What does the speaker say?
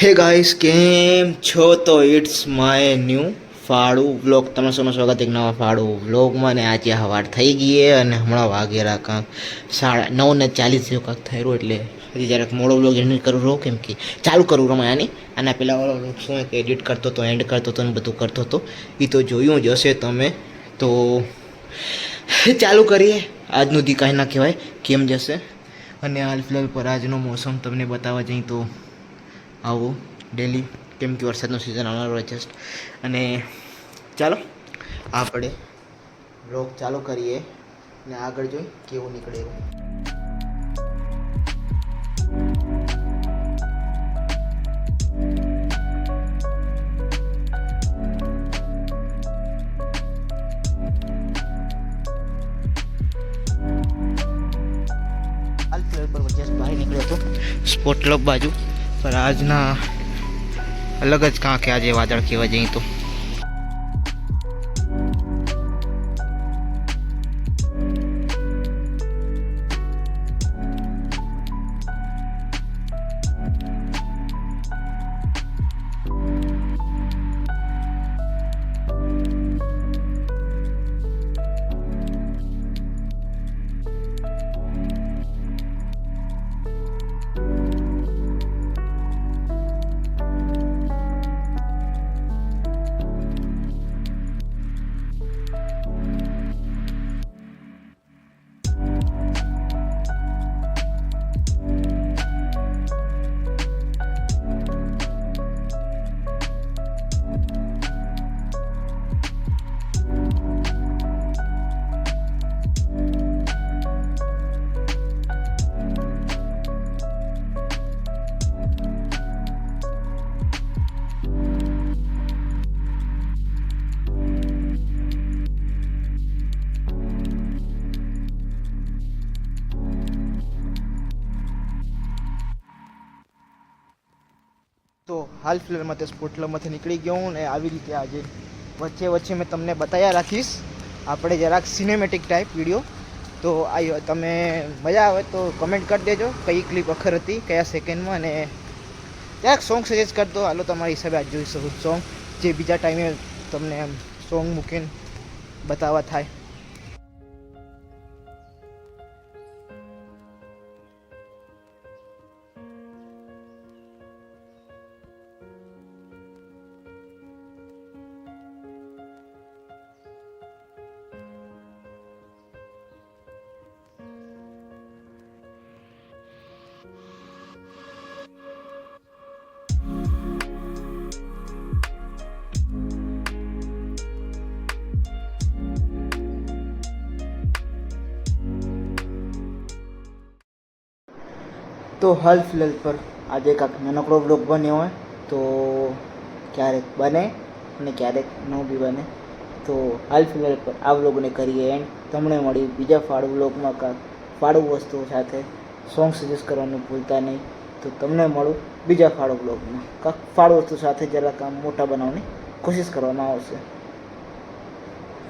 હે ગાઈસ કેમ છો? તો ઇટ્સ માય ન્યૂ ફાળું વ્લોગ. તમારું સૌનું સ્વાગત એક નવા ફાળું વ્લોગમાં. ને આજે હવાર થઈ ગઈ અને હમણાં વાગેલા કાંક 9:40 જેવું કાંક થયેલું, એટલે હજી જરાક મોડો વ્લોગ એડિટ કરું રહું, કેમ કે ચાલુ કરું રમાયાની આના પહેલાં વાળો વ્લોગ શું કે એડિટ કરતો હતો, એન્ડ કરતો હતો ને બધું કરતો હતો. એ તો જોયું જ હશે તમે. તો ચાલુ કરીએ. આજનું દી કાંઈ ના કહેવાય, કેમ જશે. અને હાલ ફિલહાલ પર આજનો મોસમ તમને બતાવવા જઈએ તો આવું ડેલી, કેમ કે વરસાદનો સિઝન આવવાનો હોય જસ્ટ. અને ચાલો આપણે વ્લોગ ચાલુ કરીએ ને આગળ જોઈ કેવું નીકળે એવું. હાલ ફિલહાલ પર જસ્ટ બહાર નીકળ્યો હતો સ્પોર્ટ ક્લબ બાજુ. પર આજના અલગ જ કાંક કે આજે વાદળ કહેવા જઈએ તો. તો હાલ ફિલહાલમાં તે સ્પોર્ટ ક્લબમાંથી નીકળી ગયો હું, ને આવી રીતે આજે વચ્ચે વચ્ચે મેં તમને બતાવ્યા રાખીશ આપણે જરાક સિનેમેટિક ટાઈપ વિડીયો. તો આવ્યો તમે મજા આવે તો કમેન્ટ કરી દેજો કઈ ક્લિપ અખર હતી, કયા સેકન્ડમાં, અને જરાક સોંગ સજેસ્ટ કરી દો. હાલો તમારી હિસાબે આજ જોઈ શકું સોંગ જે બીજા ટાઈમે તમને એમ સોંગ મૂકીને બતાવવા થાય. તો હાલ ફિલહાલ પર આજે કાંક નાનકડો બ્લોગ બન્યો હોય તો ક્યારેક બને અને ક્યારેક ન બી બને. તો હાલ ફિલહાલ પર આ વ્લોગને કરીએ એન્ડ. તમને મળી બીજા ફાળું વ્લોગમાં કાંક ફાળું વસ્તુઓ સાથે સોંગ સજેસ્ટ કરવાનું ભૂલતા નહીં. તો તમને મળું બીજા ફાળું વ્લોગમાં કાંક ફાળું વસ્તુ સાથે જરાક કામ મોટા બનાવવાની કોશિશ કરવામાં આવશે.